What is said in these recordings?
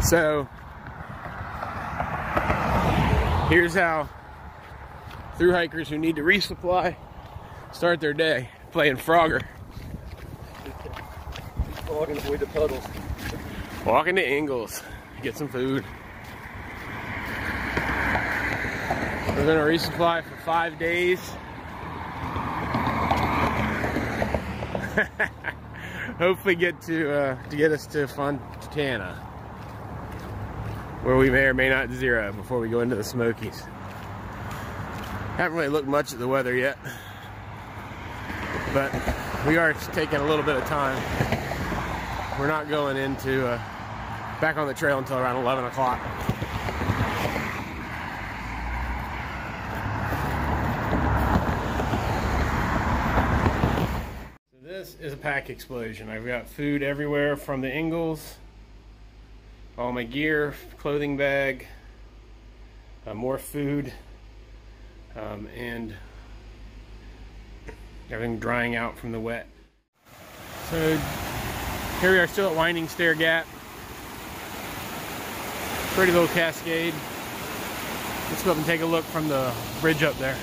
So here's how through hikers who need to resupply start their day, playing Frogger. Walking to avoid the puddles. Walking to Ingles, get some food. We're gonna resupply for 5 days. Hopefully get to get us to Fontana, where we may or may not zero before we go into the Smokies. Haven't really looked much at the weather yet, but we are taking a little bit of time. We're not going into back on the trail until around 11 o'clock. So this is a pack explosion. I've got food everywhere from the Ingles, all my gear, clothing bag, more food, and everything drying out from the wet. So here we are still at Winding Stair Gap. Pretty little cascade. Let's go up and take a look from the bridge up there.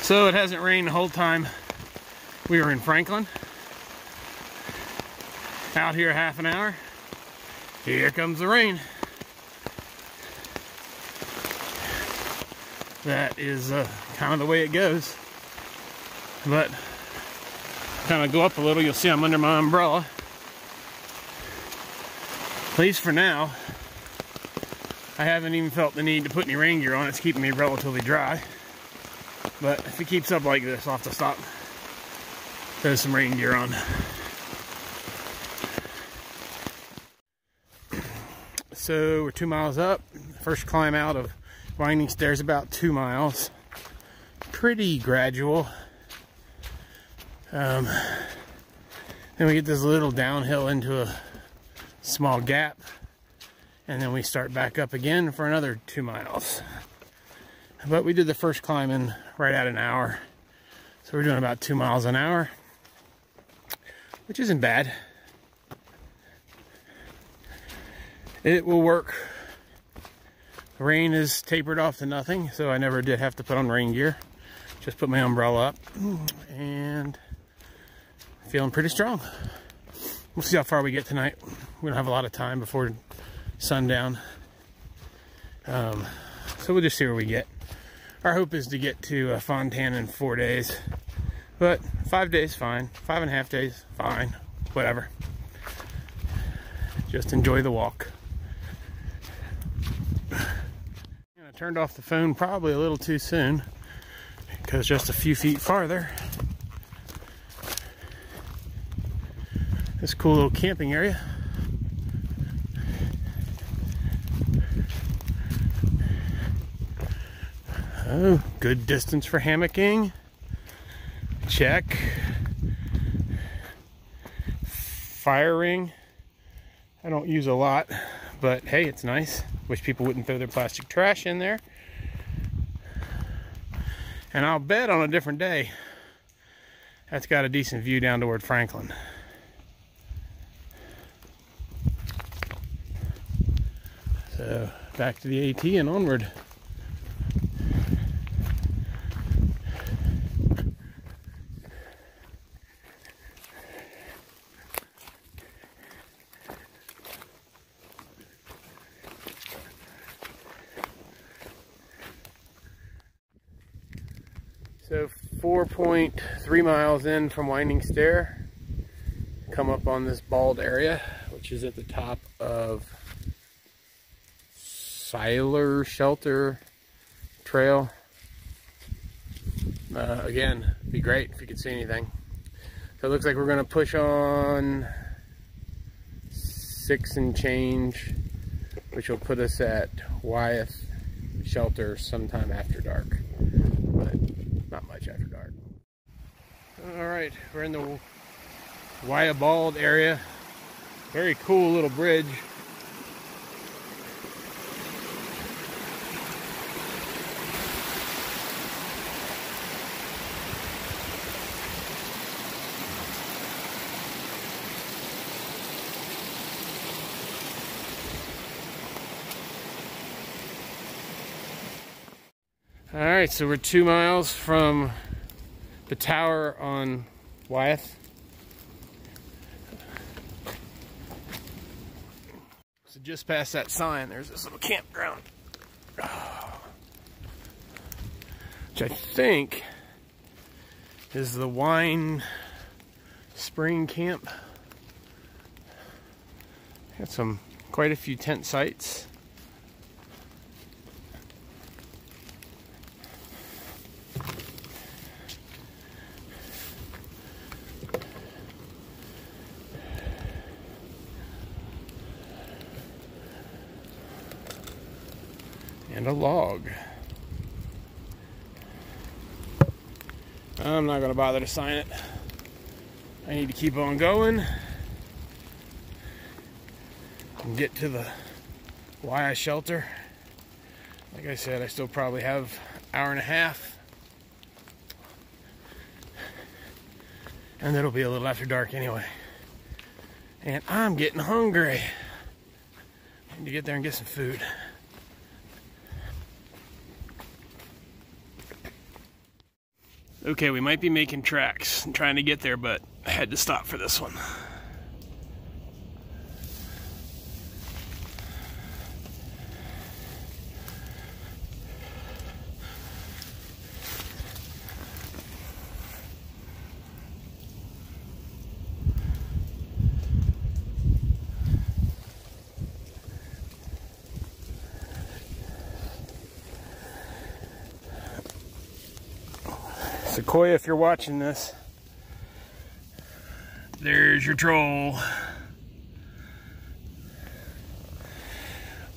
So it hasn't rained the whole time we were in Franklin. Out here half an hour. Here comes the rain. That is kind of the way it goes. But kind of go up a little, you'll see I'm under my umbrella. At least for now. I haven't even felt the need to put any rain gear on. It's keeping me relatively dry. But if it keeps up like this, I'll have to stop, throw some rain gear on. So we're 2 miles up. First climb out of Winding Stairs, about 2 miles. Pretty gradual. Then we get this little downhill into a small gap. And then we start back up again for another 2 miles. But we did the first climb in right at an hour. So we're doing about 2 miles an hour, which isn't bad. It will work. The rain is tapered off to nothing, so I never did have to put on rain gear. Just put my umbrella up and feeling pretty strong. We'll see how far we get tonight. We don't have a lot of time before sundown. So we'll just see where we get. Our hope is to get to Fontana in 4 days, but 5 days, fine. 5.5 days, fine. Whatever. Just enjoy the walk. I turned off the phone probably a little too soon, because just a few feet farther, this cool little camping area. Oh, good distance for hammocking. Check. Fire ring. I don't use a lot, but hey, it's nice. Wish people wouldn't throw their plastic trash in there. And I'll bet on a different day, that's got a decent view down toward Franklin. So back to the AT and onward. So 4.3 miles in from Winding Stair. Come up on this bald area, which is at the top of Stair Shelter Trail. Again, it'd be great if you could see anything. So it looks like we're going to push on 6 and change, which will put us at Wayah Shelter sometime after dark, but not much after dark. Alright, we're in the Wayah Bald area. Very cool little bridge. Alright, so we're 2 miles from the tower on Wayah. So just past that sign, there's this little campground. Which I think is the Wine Spring Camp. Got quite a few tent sites. And a log. I'm not going to bother to sign it. I need to keep on going and get to the Wayah Shelter. Like I said, I still probably have an hour and a half. And it'll be a little after dark anyway. And I'm getting hungry. I need to get there and get some food. Okay, we might be making tracks and trying to get there, but I had to stop for this one. Sequoia, if you're watching this, there's your troll.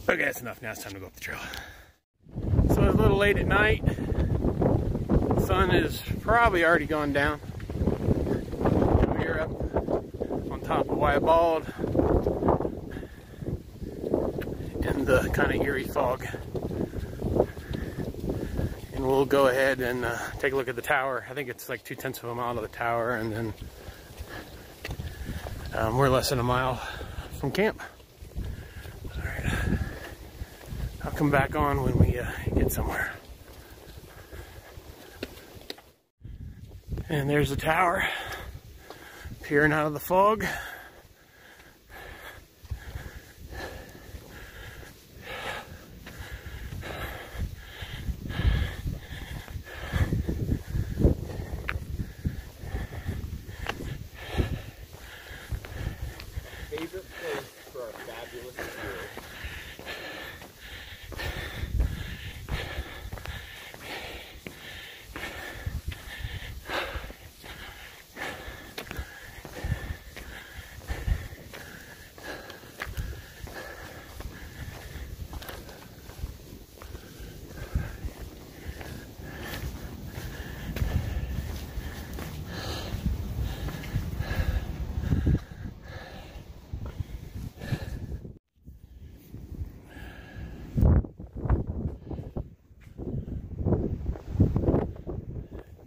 Okay, that's enough. Now it's time to go up the trail. So it's a little late at night. The sun is probably already gone down. We're up on top of Wayah Bald in the kind of eerie fog. And we'll go ahead and take a look at the tower. I think it's like 2/10 of a mile to the tower, and then we're less than a mile from camp. All right, I'll come back on when we get somewhere. And there's the tower, peering out of the fog. Favorite place for our fabulous tour.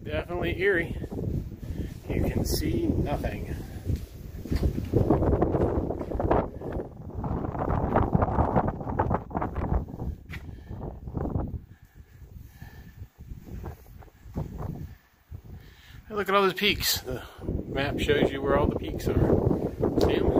Definitely eerie. You can see nothing. Look at all those peaks. The map shows you where all the peaks are. See them?